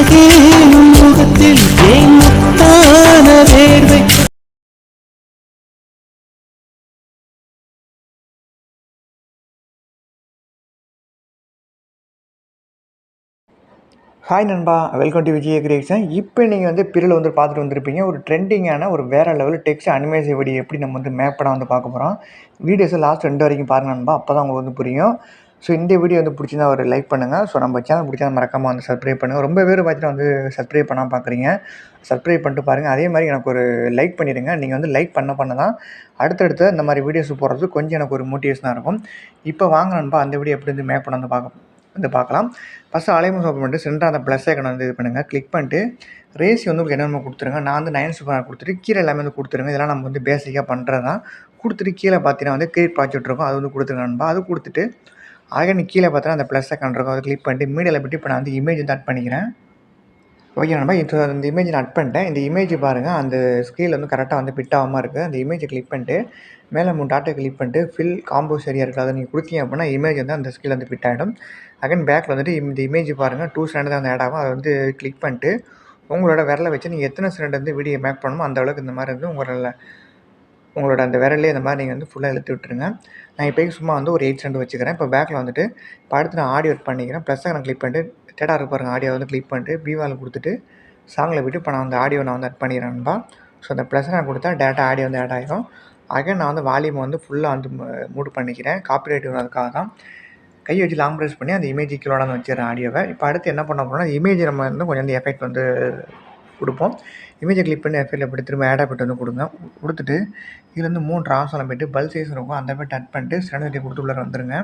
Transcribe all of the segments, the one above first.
அழகேனும் முகத்தில் ஏன் முத்தான வேர்வை. ஹாய் நண்பா, வெல்கம் டு விஜய் கிரியேஷன். இப்போ நீங்கள் வந்து பிரில் வந்து பார்த்துட்டு வந்திருப்பீங்க. ஒரு ட்ரெண்டிங்கான ஒரு வேறு லெவல் டெக்ஸ்ட் அனிமேஷன் வீடியோ எப்படி நம்ம வந்து மேப் பண்ண வந்து பார்க்க போகிறோம். வீடியோஸை லாஸ்ட் 2 வரைக்கும் பாருங்கள் நண்பா, அப்போ தான் உங்களுக்கு வந்து புரியும். ஸோ இந்த வீடியோ வந்து பிடிச்சிருந்தா ஒரு லைக் பண்ணுங்கள். ஸோ நம்ம சேனல் பிடிச்சா மறக்காமல் வந்து சப்ஸ்கிரைப் பண்ணுங்கள். ரொம்ப பேர் பார்த்துட்டு வந்து சப்ஸ்கிரைப் பண்ணால் பார்க்குறீங்க. சப்ஸ்கிரைப் பண்ணிட்டு பாருங்கள். அதே மாதிரி எனக்கு ஒரு லைக் பண்ணிடுங்க. நீங்கள் வந்து லைக் பண்ண தான் அடுத்தடுத்து இந்த மாதிரி வீடியோஸ் போடுறது கொஞ்சம் எனக்கு ஒரு மோட்டிவேஷனாக இருக்கும். இப்போ வாங்க நண்பா, அந்த வீடியோ எப்படி வந்து மேப் பண்ண வந்து பார்க்கலாம். ஃபஸ்ட்டு அலைமோஸ் ஓப்பன் பண்ணிட்டு சென்டராக அந்த ப்ளஸ் ஐக்கனை வந்து இது பண்ணுங்கள். கிளிக் பண்ணிட்டு ரேசி வந்து உங்களுக்கு என்னென்ன கொடுத்துருங்க. நான் வந்து 9 சூப்பராக கொடுத்துட்டு கீழே எல்லாமே வந்து கொடுத்துருங்க. இதெல்லாம் நம்ம வந்து பேசிக்காக பண்ணுறது தான். கொடுத்துட்டு கீழே பார்த்தீங்கன்னா வந்து கிரியேட் ப்ராஜெக்ட் இருக்கும், அது வந்து கொடுத்துருங்க நண்பா. அது கொடுத்துட்டு ஆகனி கீழே பார்த்தீங்கன்னா அந்த ப்ளஸ் ஐக்கன் இருக்கும், அதை கிளிக் பண்ணிட்டு மீடியாவில் போய்ட்டு இப்போ நான் வந்து இமேஜ் வந்து ஆட் பண்ணிக்கிறேன். ஓகே நண்பா, இப்போ இந்த இமேஜ் நான் ஆட் பண்ணிட்டேன். இந்த இமேஜ் பாருங்கள், அந்த ஸ்கேல் வந்து கரெக்டாக வந்து பிட் ஆகாமல் இருக்குது. அந்த இமேஜை கிளிக் பண்ணிட்டு மேலே 3 டாட்டை கிளிக் பண்ணிட்டு ஃபில் காம்போஸ் ஏரியா இருக்குது, அதை நீங்கள் கொடுத்தீங்க அப்படின்னா இமேஜ் வந்து அந்த ஸ்கேல் வந்து பிட் ஆகிடும். அகைன் பேக்கில் வந்துட்டு இந்த இமேஜ் பாருங்கள் 2 ஸ்டாண்ட் தான் வந்து ஆட் ஆகும். அதை வந்து கிளிக் பண்ணிட்டு உங்களோட விரலை வச்சு நீங்கள் எத்தனை ஸ்டாண்ட் வந்து வீடியோ மேக் பண்ணணுமோ அந்த அளவுக்கு இந்த மாதிரி வந்து உங்களோட அந்த விரலே இந்த மாதிரி நீங்கள் வந்து ஃபுல்லாக இழுத்து விட்டுருங்க. நான் இப்போக்கு சும்மா வந்து ஒரு 8 ஸ்டாண்ட் வச்சுக்கிறேன். இப்போ பேக்கில் வந்துட்டு இப்போ அடுத்து நான் ஆடியோ பண்ணிக்கிறேன். ப்ளஸ்ஸை நான் கிளிக் பண்ணிட்டு டேட்டா இருக்கு பாருங்கள், ஆடியோ வந்து கிளிக் பண்ணிட்டு பிவால் கொடுத்துட்டு சாங்கில் போய்ட்டு இப்போ நான் வந்து ஆடியோ நான் வந்து ஆட் பண்ணிக்கிறேன்பா. ஸோ அந்த ப்ளஸ் நான் கொடுத்தா டேட்டா ஆடியோ வந்து ஆட் ஆகிடும். அகைன் நான் வந்து வால்யூம் வந்து ஃபுல்லாக வந்து மூட் பண்ணிக்கிறேன். காப்பிரைட் அதுக்காக தான். கையை வச்சு லாங் ப்ரெஸ் பண்ணி அந்த இமேஜ் கீழோட வந்து வச்சிடறேன் ஆடியோவை. இப்போ அடுத்து என்ன பண்ண போகிறோம்னா இமேஜ் நம்ம வந்து கொஞ்சம் வந்து எஃபெக்ட் வந்து கொடுப்போம். இமேஜை கிளிக் பண்ணி எஃபெக்ட்டில் போய்ட்டு திரும்ப ஆட் ஆஃபெக்ட் வந்து கொடுங்க. கொடுத்துட்டு இதில் வந்து 3 ட்ரான்ஸ்ஃபார்ம் போய்ட்டு பல் சைஸ் இருக்கும், அந்த மாதிரி டச் பண்ணிட்டு ஸ்டாண்டர்டி கொடுத்து உள்ளே வந்துடுங்க.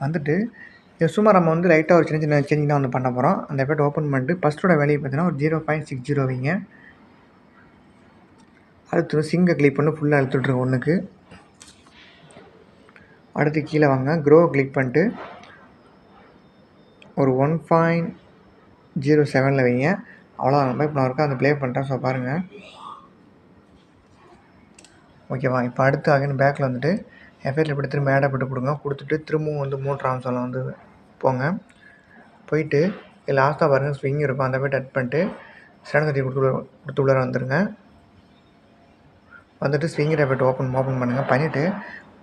வந்துட்டு சும்மா நம்ம வந்து லைட்டாக ஒரு சின்ன சின்ன சேஞ்சிங் தான் வந்து பண்ண போகிறோம். அந்த எஃபெக்ட் ஓப்பன் பண்ணிட்டு ஃபஸ்ட்டோட வேலையை பார்த்தீங்கன்னா ஒரு 0.60 வைங்க. அடுத்து சிங்கை கிளிக் பண்ணி ஃபுல்லாக அழுத்துட்ருங்க ஒன்றுக்கு. அடுத்து கீழே வாங்க, க்ரோ கிளிக் பண்ணிட்டு ஒரு 1.07 வைங்க. அவ்வளோதான் நம்ம இப்போ நான் இருக்கா அந்த ப்ளே பண்ணுறேன். ஸோ பாருங்கள், ஓகேவா. இப்போ அடுத்து அகைன் பேக்கில் வந்துட்டு எஃபெக்ட்டில் போய்ட்டு திரும்ப ஆட் ஆஃபெக்ட் கொடுங்க. கொடுத்துட்டு திரும்பவும் வந்து 3 ட்ரான்ஸ்ஃபார்ம் வந்து போங்க. போயிட்டு லாஸ்ட்டாக பாருங்கள் ஸ்விங் இருக்கும், அந்த மாதிரி டச் பண்ணிட்டு ஸ்டாண்டர்டி கொடுத்து உள்ளே வந்துடுங்க. வந்துட்டு ஸ்விங் எஃபெக்ட் ஓப்பன் பண்ணுங்கள். பண்ணிவிட்டு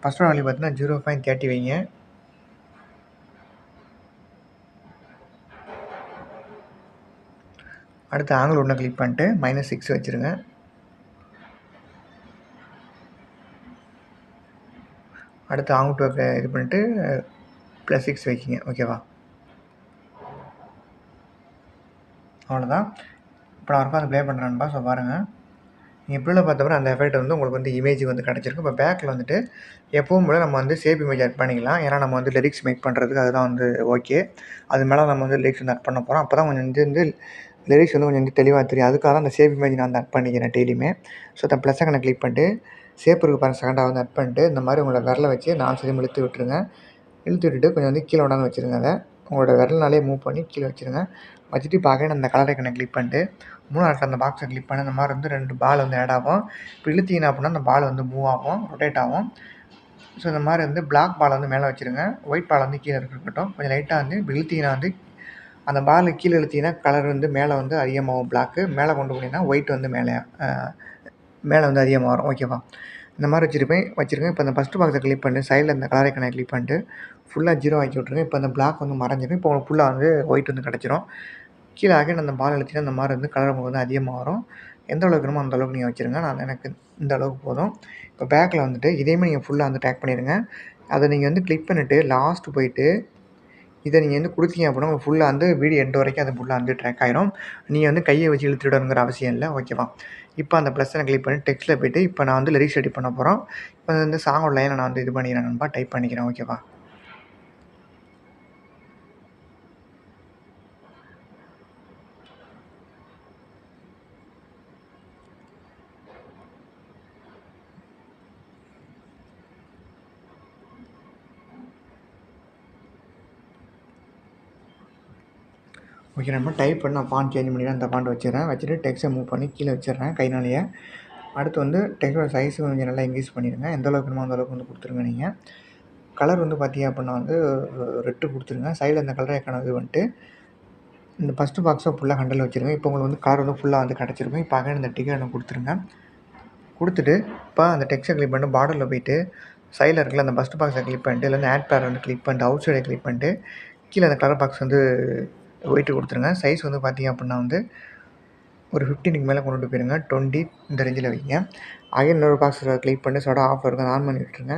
ஃபஸ்ட்டோட வேல்யூ பார்த்தீங்கன்னா 0.30 வைங்க. அடுத்து ஆங்கிள் ஒன்று கிளிக் பண்ணிட்டு -6 வச்சுருங்க. அடுத்து ஆங்கிள் இது பண்ணிவிட்டு +6 வைக்கிங்க. ஓகேவா, அவ்வளோதான். இப்போ நான் ஒருக்கா அதை ப்ளே பண்ணுறேன்பா. ஸோ பாருங்கள், நீங்கள் இப்படில பார்த்தப்பறம் அந்த எஃபெக்ட் வந்து உங்களுக்கு வந்து இமேஜ் வந்து கிடச்சிருக்கும். இப்போ பேக்கில் வந்துட்டு எப்பவும் போல நம்ம வந்து சேவ் இமேஜ் ஆட் பண்ணிக்கலாம். ஏன்னா நம்ம வந்து லிரிக்ஸ் மேக் பண்ணுறதுக்கு அதுதான் வந்து ஓகே. அது மேலே நம்ம வந்து லிரிக்ஸ் வந்து ஆட் பண்ண போகிறோம். அப்போ தான் கொஞ்சம் வந்து லிரிக்ஸ் வந்து கொஞ்சம் வந்து தெளிவாக தெரியும். அதுக்காக தான் அந்த சேவ் இமேஜ் நான் வந்து ஆட் பண்ணிக்கிறேன் டெய்லியுமே. ஸோ அந்த ப்ளஸ் ஐக்கனை கிளிக் பண்ணிட்டு சேப் இருக்கு பாருங்கள், செகண்டாக வந்து ஆட் பண்ணிட்டு இந்த மாதிரி உங்களோட விரலை வச்சு 4 சைடும் இழுத்து விட்டுருங்க. இழுத்து விட்டுட்டு கொஞ்சம் வந்து கீழே கொண்டாந்து வச்சுருங்க. அதை உங்களோட விரல்னாலே மூவ் பண்ணி கீழே வச்சுருங்க. வச்சுட்டு இப்போ அகைன் அந்த கலர் ஐக்கனை கிளிக் பண்ணிட்டு 3 அந்த பாக்ஸை கிளிக் பண்ணி அந்த மாதிரி வந்து 2 பால் வந்து ஆட் ஆகும். இப்போ இழுத்தீங்கன்னா அப்படின்னா அந்த பால் வந்து மூவ் ஆகும், ரொட்டேட் ஆகும். ஸோ இந்த மாதிரி வந்து பிளாக் பால் வந்து மேலே வச்சுருங்க, ஒயிட் பால் வந்து கீழே இருக்கட்டும். கொஞ்சம் லைட்டாக வந்து இப்போ இழுத்தீங்கன்னா வந்து அந்த பால் கீழே இழுத்தீங்கன்னா கலர் வந்து மேலே வந்து அதிகமாகும், பிளாக்கு மேலே கொண்டு போனீங்கன்னா ஒயிட் வந்து மேலே வந்து அதிகமாக வரும். ஓகேவா, இந்த மாதிரி வச்சுருக்கேன். இப்போ அந்த ஃபஸ்ட்டு பாக்ஸை கிளிக் பண்ணிட்டு சைடில் இந்த கலர் ஐக்கனை கிளிக் பண்ணிட்டு ஃபுல்லாக 0 ஆக்கி விட்ருங்க. இப்போ அந்த பிளாக் வந்து மறைஞ்சிடும். இப்போ உங்களுக்கு ஃபுல்லாக வந்து ஒயிட் வந்து கிடச்சிரும். கீழே அகைன் அந்த பால் அழுத்தினா அந்த மாதிரி வந்து கலர் உங்களுக்கு வந்து அதிகமாக வரும். எந்த அளவுக்கு வேணுமோ அந்த அளவுக்கு நீங்கள் வச்சுருங்க. எனக்கு இந்த அளவுக்கு போதும். இப்போ பேக்கில் வந்துட்டு இதேமாதிரி நீங்கள் ஃபுல்லாக வந்து டேக் பண்ணிடுங்க. அதை நீங்கள் வந்து கிளிக் பண்ணிவிட்டு லாஸ்ட்டு போயிட்டு இதை நீங்கள் வந்து கொடுத்தீங்க அப்படின்னா உங்களுக்கு ஃபுல்லாக வந்து வீடியோ எண்டு வரைக்கும் அது ஃபுல்லாக வந்து ட்ராக் ஆகிரும். நீங்கள் வந்து கையை வச்சு இழுத்துடணுங்கிற அவசியம் இல்லை. ஓகேவா, இப்போ அந்த ப்ளஸ்ஸை கிளிக் பண்ணி டெக்ஸ்ட்டில் போய்ட்டு இப்போ நான் வந்து லிரிக்ஸ் ரெடி பண்ண போகிறோம். இப்போ வந்து சாங்கோட லைனை நான் வந்து இது பண்ணிக்கிறேன் நண்பா, டைப் பண்ணிக்கிறேன். ஓகேவா, ஓகே நண்பா, டைப் பண்ணி நான் ஃபாண்ட் சேஞ்ச் பண்ணிக்கிறேன். அந்த ஃபாண்ட் வச்சுருக்கேன். வச்சுட்டு டெக்ஸ்ட்டை மூவ் பண்ணி கீழே வச்சிடுறேன் கைனாலேயே. அடுத்து வந்து டெக்ஸ்ட்டோட சைஸ் கொஞ்சம் நல்லா இன்க்ரீஸ் பண்ணிடுங்க. எந்த அளவுக்கு வேணுமோ அந்த அளவுக்கு வந்து கொடுத்துருங்க. நீங்கள் கலர் வந்து பார்த்தீங்க அப்படின்னா வந்து ரெட்டு கொடுத்துருங்க. சைடில் இந்த கலர் ஐக்கான இது வந்துட்டு இந்த ஃபஸ்ட்டு பாக்ஸை ஃபுல்லாக ஹண்டில் வச்சுருங்க. இப்போ உங்களுக்கு வந்து கலர் வந்து ஃபுல்லாக வந்து கிடச்சிருக்கும். இப்போ அகைன் இந்த டிக்கெட் கொடுத்துருங்க. கொடுத்துட்டு இப்போ அந்த டெக்ஸ்ட்டை கிளிக் பண்ணிட்டு பார்டரில் போய்ட்டு சைடில் இருக்குல்ல அந்த ஃபஸ்ட்டு பாக்ஸை கிளிக் பண்ணிட்டு இல்லைன்னா ஆட் பேர் வந்து கிளிக் பண்ணிட்டு அவுட் சைடை கிளிக் பண்ணிட்டு கீழே அந்த கலர் பாக்ஸ் வந்து ஒயிட்டு கொடுத்துருங்க. சைஸ் வந்து பார்த்தீங்க அப்படின்னா வந்து ஒரு 15க்கு மேலே கொண்டு போயிருங்க. 20 இந்த ரேஞ்சில் வைங்க. அகைன் இன்னொரு பாக்ஸில் கிளிக் பண்ணி சோடா ஆஃப் இருக்கும் ஆன் பண்ணி விட்டுருங்க.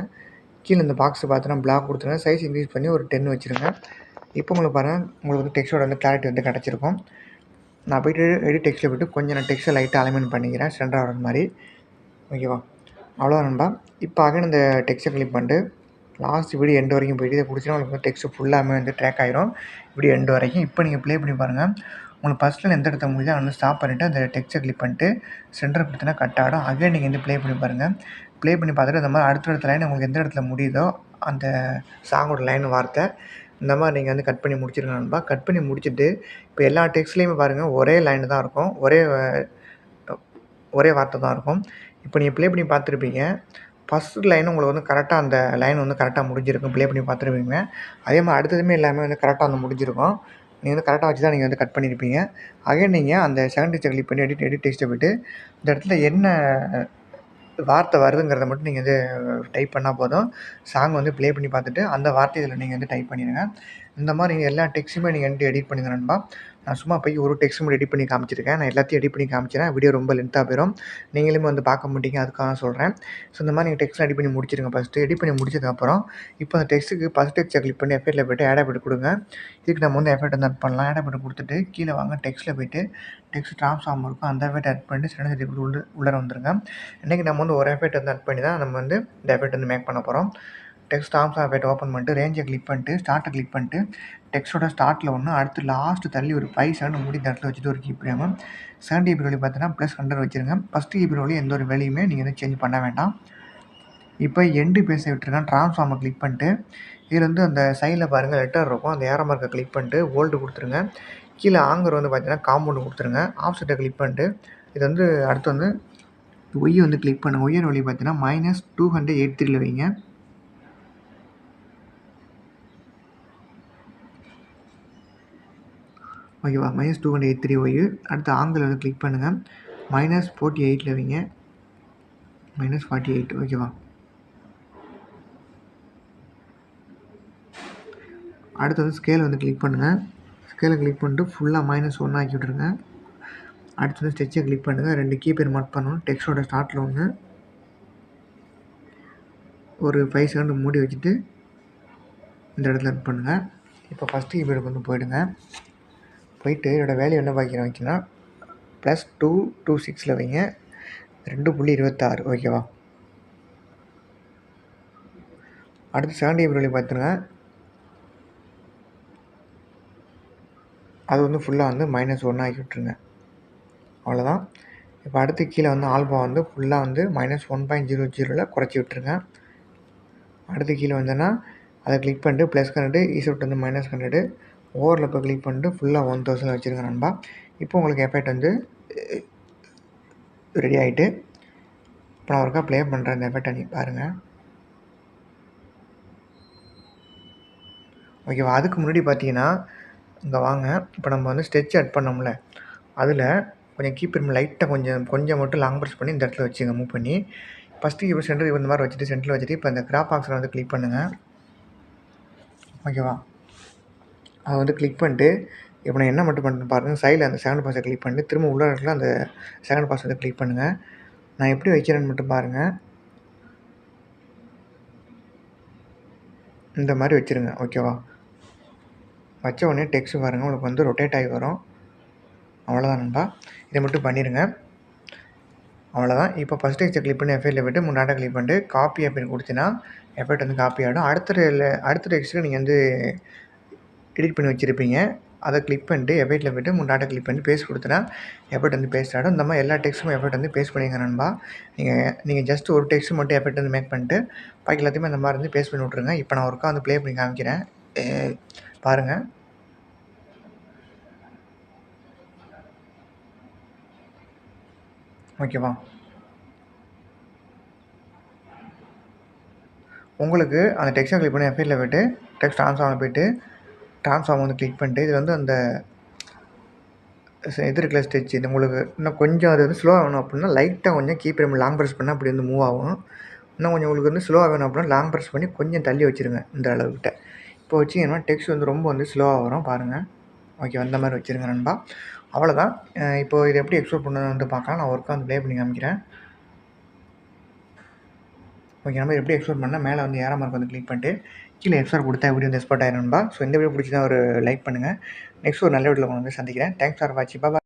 கீழே இந்த பாக்ஸ் பார்த்தீங்கன்னா பிளாக் கொடுத்துருங்க. சைஸ் இன்க்ரீஸ் பண்ணி ஒரு 10 வச்சுருங்க. இப்போ உங்களுக்கு பாருங்கள் உங்களுக்கு வந்து டெக்ஸ்ட்டோட வந்து கிளாரிட்டி வந்து கிடச்சிருக்கும். நான் போய்ட்டு எடிட் டெக்ஸ்ட்டில் போய்ட்டு கொஞ்சம் நான் டெக்ஸ்ட்டை லைட்டாக அலைன்மெண்ட் பண்ணிக்கிறேன் சென்டராக வர மாதிரி. ஓகேவா? அவ்வளோதான் நண்பா. இப்போ அகைன் இந்த டெக்ஸ்ட்டை கிளிக் பண்ணிட்டு லாஸ்ட் வீடியோ எண்டு வரைக்கும் போய்ட்டு இதை பிடிச்சினா உங்களுக்கு வந்து டெக்ஸ்ட்டு ஃபுல்லாமே வந்து ட்ராக் ஆகிரும் வீடியோ எண்டு வரைக்கும். இப்போ நீங்கள் ப்ளே பண்ணி பாருங்கள். உங்களுக்கு ஃபஸ்ட்டில் எந்த இடத்த முடியுதோ வந்து ஸ்டாப் பண்ணிவிட்டு அந்த டெக்ஸ்ட்டை கிளிக் பண்ணிட்டு சென்டர் கொடுத்தனா கட் ஆகிடும். அகைன் நீங்கள் வந்து ப்ளே பண்ணி பாருங்கள். ப்ளே பண்ணி பார்த்துட்டு இந்த மாதிரி அடுத்த லைன் உங்களுக்கு எந்த இடத்துல முடியுதோ அந்த சாங்கோட லைன் வார்த்தை இந்த மாதிரி நீங்கள் வந்து கட் பண்ணி முடிச்சிருங்க நண்பா. கட் பண்ணி முடிச்சுட்டு இப்போ எல்லா டெக்ஸ்ட்லேயுமே பாருங்கள் ஒரே லைன் தான் இருக்கும், ஒரே வார்த்தை தான் இருக்கும். இப்போ நீங்கள் ப்ளே பண்ணி பார்த்துருப்பீங்க. ஃபஸ்ட்டு லைன் உங்களுக்கு வந்து கரெக்டாக அந்த லைன் வந்து கரெக்டாக முடிஞ்சிருக்கும். ப்ளே பண்ணி பார்த்துருப்பீங்க. அதே மாதிரி அடுத்ததுமே எல்லாமே வந்து கரெக்டாக வந்து முடிஞ்சிருக்கும். நீங்கள் வந்து கரெக்டாக வச்சு தான் நீங்கள் வந்து கட் பண்ணியிருப்பீங்க. அகைன் நீங்கள் அந்த செகண்ட் டெக்ஸ்ட்டை கிளிக் பண்ணி எடிட் டெக்ஸ்ட்டை போய்ட்டு இந்த இடத்துல என்ன வார்த்தை வருதுங்கிறத மட்டும் நீங்கள் வந்து டைப் பண்ணால் போதும். சாங் வந்து ப்ளே பண்ணி பார்த்துட்டு அந்த வார்த்தை இதில் நீங்கள் வந்து டைப் பண்ணிடுங்க. இந்த மாதிரி நீங்கள் எல்லா டெக்ஸ்ட்டுமே நீங்கள் வந்து எடிட் பண்ணுங்க நண்பா. நான் சும்மா போய் ஒரு டெக்ஸ்ட் மட்டும் எடிட் பண்ணி காமிச்சிருக்கேன். நான் எல்லாத்தையும் எடிட் பண்ணி காமிச்சிறேன். வீடியோ ரொம்ப லென்த்தாக போயிடும். நீங்களுமே வந்து பார்க்க மாட்டீங்க. அதுக்காக சொல்கிறேன். ஸோ இந்த மாதிரி நீங்கள் டெக்ஸ்ட் எடிட் பண்ணி முடிச்சிருங்க ஃபஸ்ட்டு. எடிட் பண்ணி முடிச்சதுக்கப்புறம் இப்போ அந்த டெக்ஸ்ட்டுக்கு ஃபஸ்ட் டெக்ஸ்ட்டை கிளிக் பண்ணி எஃபெக்ட்டில் போய்ட்டு ஆட் எஃபெக்ட் கொடுங்க. இதுக்கு நம்ம வந்து எஃபெக்ட் வந்து ஆட் பண்ணலாம். ஆட் எஃபெக்ட் கொடுத்துட்டு கீழே வாங்க டெக்ஸ்ட்டில் போய்ட்டு டெக்ஸ்ட் ட்ரான்ஸ்ஃபார்ம் இருக்கும். அந்த எஃபெக்ட் ஆட் பண்ணிட்டு செகண்ட் எஃபெக்ட் உள்ளே வந்துருங்க. இன்றைக்கி நம்ம வந்து ஒரு எஃபெக்ட் வந்து ஆட் பண்ணி தான் நம்ம வந்து இந்த எஃபெக்ட் வந்து மேக் பண்ண போகிறோம். டெக்ஸ்ட் ட்ரான்ஸ்ஃபார்ம் எஃபெக்ட் ஓப்பன் பண்ணிட்டு ரேஞ்சை கிளிக் பண்ணிட்டு ஸ்டார்ட்டை கிளிக் பண்ணிட்டு டெக்ஸ்ட்டோட ஸ்டார்ட்டில் ஒன்று அடுத்து லாஸ்ட்டு தள்ளி ஒரு 5 செகண்ட் மூடி இந்த இடத்துல வச்சுட்டு ஒரு கீ ஃப்ரேமு செகண்ட் ஈபி வழி பார்த்தீங்கன்னா +100 வச்சுருங்க. ஃபஸ்ட்டு ஈபி வழி எந்த ஒரு வேலையுமே நீங்கள் வந்து சேஞ்ச் பண்ண வேண்டாம். இப்போ எண்டு பேச விட்டுருங்க. ட்ரான்ஸ்ஃபார்மை கிளிக் பண்ணிட்டு இதில் வந்து அந்த சைடில் பாருங்கள் லெட்டர் இருக்கும். அந்த ஏரோ மார்க்கை கிளிக் பண்ணிட்டு ஓல்டு கொடுத்துருங்க. கீழே ஆங்கர் வந்து பார்த்தீங்கன்னா காம்பவுண்டு கொடுத்துருங்க. ஆப்செட்டை கிளிக் பண்ணிட்டு இது வந்து அடுத்து வந்து ஒய் வந்து கிளிக் பண்ணுங்கள். ஒய்யர் வழி பார்த்தீங்கன்னா -283 வைங்க. ஓகேவா? -283 ஒய். அடுத்து ஆங்கிள் வந்து கிளிக் பண்ணுங்கள். -48 வைங்க. -48 ஓகேவா? அடுத்து வந்து ஸ்கேல் வந்து கிளிக் பண்ணுங்கள். ஸ்கேலை கிளிக் பண்ணிட்டு ஃபுல்லாக -1 ஆக்கி விட்ருங்க. அடுத்து வந்து ஸ்டெச்சை கிளிக் பண்ணுங்கள். 2 கீபேர் மார்க் பண்ணணும். டெக்ஸ்ட்டோட ஸ்டார்ட்டில் ஒன்று ஒரு 5 செகண்ட் மூடி வச்சுட்டு இந்த இடத்துல ஆட் பண்ணுங்கள். இப்போ ஃபஸ்ட்டு கீபேருக்கு வந்து போயிடுங்க. போயிட்டு இதோட வேல்யூ என்ன பார்க்குறேன் வைக்கினா +226 வைங்க. 2.26 ஓகேவா? அடுத்து செகண்ட் கீபேர் வழி பார்த்துருங்க. அது வந்து ஃபுல்லாக வந்து -1 ஆக்கி விட்ருங்க. அவ்வளோதான். இப்போ அடுத்து கீழே வந்து ஆல்பா வந்து ஃபுல்லாக வந்து -1.00 குறைச்சி விட்ருங்க. அடுத்து கீழே வந்தோன்னா அதை கிளிக் பண்ணிட்டு +100 ஈசெட் வந்து -100 ஓவர்லப்பை கிளிக் பண்ணிட்டு ஃபுல்லாக 1000 வச்சுருங்க நண்பா. இப்போ உங்களுக்கு எஃபெக்ட் வந்து ரெடி ஆகிட்டு இப்போ நான் ஒருக்கா ப்ளே பண்ணுறேன். இந்த எஃபெக்டை நீங்கள் பாருங்கள். ஓகேவா? அதுக்கு முன்னாடி பார்த்தீங்கன்னா இங்கே வாங்க. இப்போ நம்ம வந்து ஸ்டெச் ஆட் பண்ணோம்ல அதில் கொஞ்சம் கீப்பர் லைட்டாக கொஞ்சம் மட்டும் லாங் ப்ரெஸ் பண்ணி இந்த இடத்துல வச்சுங்க மூவ் பண்ணி. ஃபஸ்ட்டு கீப்பர் சென்டர் இந்த மாதிரி வச்சுட்டு சென்டரில் வச்சுட்டு இப்போ இந்த கிராப் பாக்ஸில் வந்து கிளிக் பண்ணுங்கள். ஓகேவா? அதை வந்து கிளிக் பண்ணிட்டு இப்போ நான் என்ன மட்டும் பண்ணுறேன் பாருங்கள். சைடில் அந்த செகண்ட் பாக்ஸை கிளிக் பண்ணிட்டு திரும்ப உள்ள இடத்துல அந்த செகண்ட் பாக்ஸ் வந்து கிளிக் பண்ணுங்கள். நான் எப்படி வைக்கிறேன்னு மட்டும் பாருங்கள். இந்த மாதிரி வச்சுருங்க. ஓகேவா? வச்ச உடனே டெக்ஸ்ட் பாருங்கள் உங்களுக்கு வந்து ரொட்டேட் ஆகி வரும். அவ்வளோதான் நண்பா. இதை மட்டும் பண்ணிடுங்க. அவ்வளோதான். இப்போ ஃபஸ்ட் டெக்ஸ்ட்டை கிளிக் பண்ணி எஃபெக்ட்டில் போய்ட்டு முன்னாடி கிளிக் பண்ணிட்டு காப்பி அப்படின்னு கொடுத்தீங்கன்னா எஃபெக்ட் வந்து காப்பி ஆகிடும். அடுத்த டெக்ஸ்ட்டு நீங்கள் வந்து எடிட் பண்ணி வச்சுருப்பீங்க. அதை கிளிக் பண்ணிட்டு எஃபெக்ட்டில் போய்ட்டு முன்னாடி கிளிக் பண்ணி பேஸ்ட் கொடுத்தனா எஃபெக்ட் வந்து பேஸ்ட் ஆகிடும். இந்த மாதிரி எல்லா டெக்ஸ்ட்டும் எஃபெக்ட் வந்து பேஸ்ட் பண்ணிங்க நண்பா. நீங்கள் ஜஸ்ட் ஒரு டெக்ஸ்ட் மட்டும் எஃபெக்ட் வந்து மேக் பண்ணிட்டு பாக்கி எல்லாத்தையுமே இந்த மாதிரி வந்து பேஸ்ட் பண்ணி விட்ருங்க. இப்போ நான் ஒருக்கா வந்து ப்ளே பண்ணி காமிக்கிறேன் பாருங்கள். ஓகேவா? உங்களுக்கு அந்த டெக்ஸ்ட்டை கிளிக் பண்ணி எஃபெக்ட்டில் போய்ட்டு டெக்ஸ்ட் ட்ரான்ஸ்ஃபார்மில் போய்ட்டு ட்ரான்ஸ்ஃபார்ம் வந்து கிளிக் பண்ணிட்டு இதில் வந்து அந்த இது இருக்குல்ல ஸ்டெச், இது உங்களுக்கு இன்னும் கொஞ்சம் அது வந்து ஸ்லோவாக வேணும் அப்படின்னா லைட்டாக கொஞ்சம் கீ பிரேம் லாங் ப்ரெஸ் பண்ணால் அப்படி வந்து மூவ் ஆகும். இன்னும் கொஞ்சம் உங்களுக்கு வந்து ஸ்லோவாக வேணும் அப்படின்னா லாங் ப்ரெஸ் பண்ணி கொஞ்சம் தள்ளி வச்சுருங்க இந்த அளவுக்கிட்ட. இப்போ வச்சிங்கன்னா டெக்ஸ்ட் வந்து ரொம்ப வந்து ஸ்லோவாக வரும் பாருங்கள். ஓகே, அந்த மாதிரி வச்சுருங்க நண்பா. அவ்வளோதான். இப்போ இது எப்படி எக்ஸ்போர்ட் பண்ணணும்னு வந்து பார்க்கலாம். நான் ஒர்க்காக வந்து ப்ளே பண்ணி காமிக்கிறேன். ஓகே, நம்ம எப்படி எக்ஸ்போர்ட் பண்ணால் மேலே வந்து ஏரோ மார்க் வந்து கிளிக் பண்ணிட்டு கீழே எக்ஸ்போர்ட் கொடுத்தா வீடியோ வந்து எக்ஸ்போர்ட் ஆயிரும் நண்பா. ஸோ இந்த வீடியோ பிடிச்சிதான் ஒரு லைக் பண்ணுங்கள். நெக்ஸ்ட் ஒரு நல்ல வீடியோவில் வந்து சந்திக்கிறேன். தேங்க்ஸ் ஃபார் வாட்சிங். பாய்.